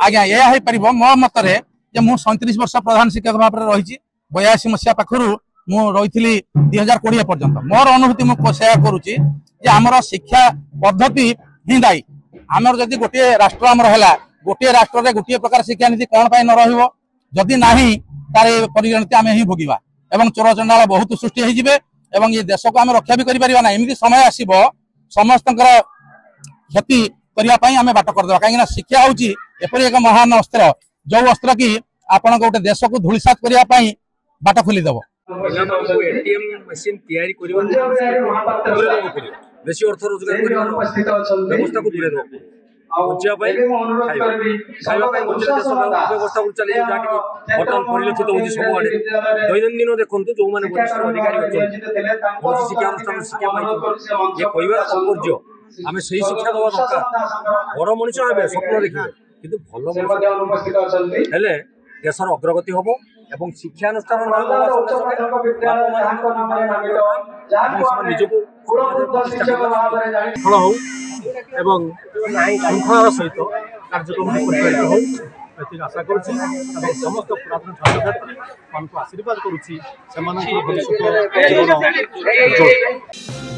आज्ञा यह हो मो मतरे जे मु 37 वर्ष प्रधान शिक्षक भाव में रही 82 मसीहा पाखर रही 2020 पर्यंत मोर अनुभूति मुझे करुच्ची आमर शिक्षा पद्धति ही दायी आमर जदि गोटे राष्ट्र आमर है गोटे राष्ट्र में गोटे प्रकार शिक्षा नीति कौन पाई न रही जदि नहीं तार परिणति आम ही भोगिबा एवं चोर चंडाल बहुत सृष्टि होइजिबे एवं ये देश को आम रक्षा भी करिपारिबा ना एमती समय आसीबो समस्त क्षति करने आम बाट करदे कहीं शिक्षा हूँ एपरी एक महान अस्त्र जो अस्त्र की आपण गोटे देश को धूलिसात करने बाट खोलीदेव एटीएम मशीन तैयारी बेसी अर्थ रोजगार व्यवस्था को दूरे बचा व्यवस्था चली बर्तमान परिलक्षित होती सबुआड़े दैनन्दिन देखो जो मैंने वरिष्ठ अधिकारी अच्छे शिक्षा अनुष्ठान शिक्षा पाई ये कहवा तात्पर्य आम से शिक्षा दवा दरकार बड़ मनुष्य हे स्वप्न देखिए कि भल हेले देशर अग्रगति हम एवं शिक्षानुष्ठान निजक फल हो श्रृंखलार सहित कार्यक्रम परिचालित हो आशा करुच्ची समस्त पुरातन छात्र छात्री मान आशीर्वाद करुच्ची भविष्य